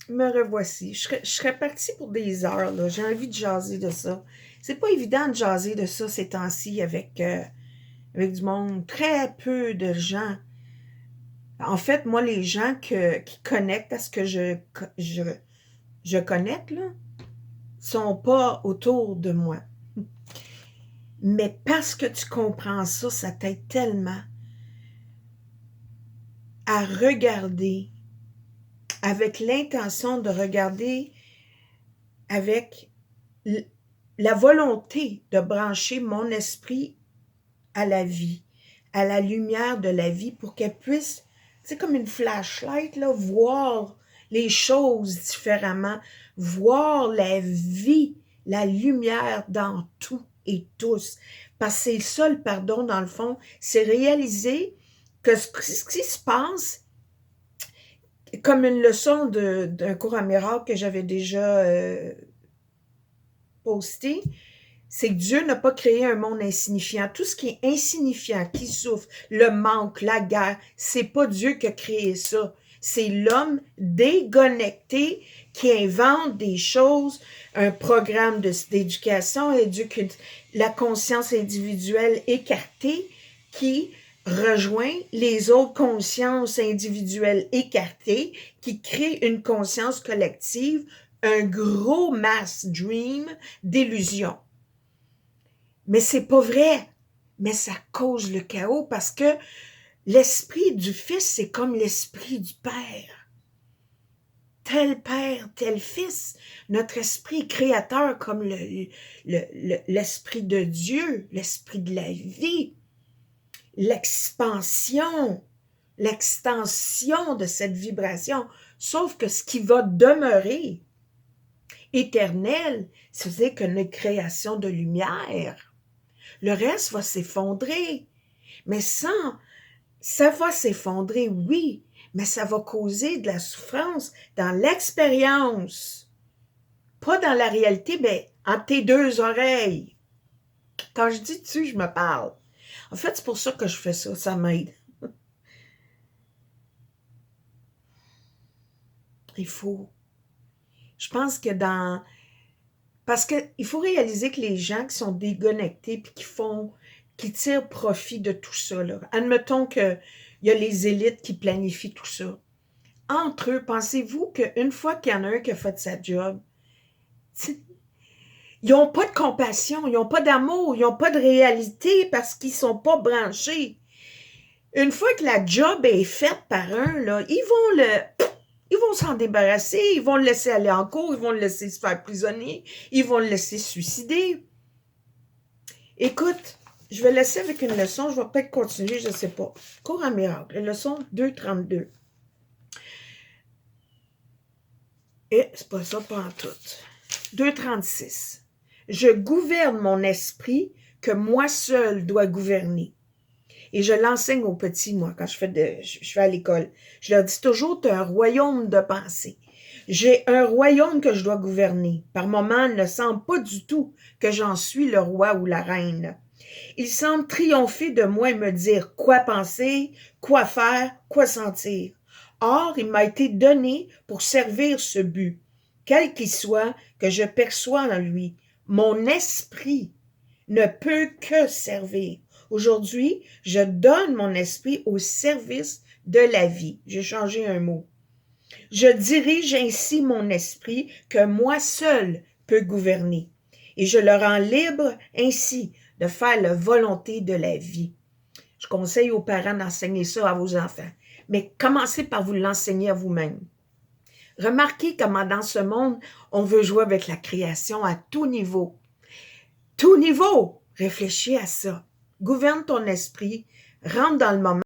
Me revoici. Je serais partie pour des heures, là. J'ai envie de jaser de ça. C'est pas évident de jaser de ça ces temps-ci avec du monde. Très peu de gens. En fait, moi, les gens qui connectent à ce que je connecte, là, sont pas autour de moi. Mais parce que tu comprends ça, ça t'aide tellement à regarder avec l'intention de regarder avec la volonté de brancher mon esprit à la vie, à la lumière de la vie pour qu'elle puisse, c'est comme une flashlight, là, voir les choses différemment, voir la vie, la lumière dans tout et tous. Parce que c'est ça le pardon, dans le fond, c'est réaliser que ce qui se passe, comme une leçon d'un cours à miracle que j'avais déjà posté, c'est que Dieu n'a pas créé un monde insignifiant. Tout ce qui est insignifiant, qui souffre, le manque, la guerre, c'est pas Dieu qui a créé ça. C'est l'homme déconnecté qui invente des choses, un programme d'éducation, la conscience individuelle écartée qui rejoint les autres consciences individuelles écartées, qui crée une conscience collective, un gros mass dream d'illusion. Mais c'est pas vrai. Mais ça cause le chaos parce que l'esprit du Fils, c'est comme l'esprit du Père. Tel Père, tel Fils. Notre esprit créateur comme l'esprit de Dieu, l'esprit de la vie, l'expansion de cette vibration. Sauf que ce qui va demeurer éternel, c'est qu'une création de lumière. Le reste va s'effondrer. Mais ça va s'effondrer, oui, mais ça va causer de la souffrance dans l'expérience. Pas dans la réalité, mais entre tes deux oreilles. Quand je dis dessus, je me parle. En fait, c'est pour ça que je fais ça, ça m'aide. Il faut. Je pense que parce qu'il faut réaliser que les gens qui sont déconnectés puis qui tirent profit de tout ça, là. Admettons qu'il y a les élites qui planifient tout ça. Entre eux, pensez-vous qu'une fois qu'il y en a un qui a fait sa job, ils n'ont pas de compassion, ils n'ont pas d'amour, ils n'ont pas de réalité parce qu'ils ne sont pas branchés. Une fois que la job est faite par un, là, ils vont s'en débarrasser, ils vont le laisser aller en cours, ils vont le laisser se faire prisonnier, ils vont le laisser suicider. Écoute, je vais laisser avec une leçon, je vais peut-être continuer, je ne sais pas. Cours à miracle, leçon 2.32. Et c'est pas ça, pas en tout. 2.36. Je gouverne mon esprit que moi seul dois gouverner. Et je l'enseigne aux petits, moi, quand je fais à l'école. Je leur dis toujours, tu as un royaume de pensée. J'ai un royaume que je dois gouverner. Par moments, il ne semble pas du tout que j'en suis le roi ou la reine. Il semble triompher de moi et me dire quoi penser, quoi faire, quoi sentir. Or, il m'a été donné pour servir ce but, quel qu'il soit, que je perçois en lui. Mon esprit ne peut que servir. Aujourd'hui, je donne mon esprit au service de la vie. J'ai changé un mot. Je dirige ainsi mon esprit que moi seul peux gouverner. Et je le rends libre ainsi de faire la volonté de la vie. Je conseille aux parents d'enseigner ça à vos enfants. Mais commencez par vous l'enseigner à vous-même. Remarquez comment dans ce monde, on veut jouer avec la création à tout niveau. Tout niveau! Réfléchis à ça. Gouverne ton esprit, rentre dans le moment.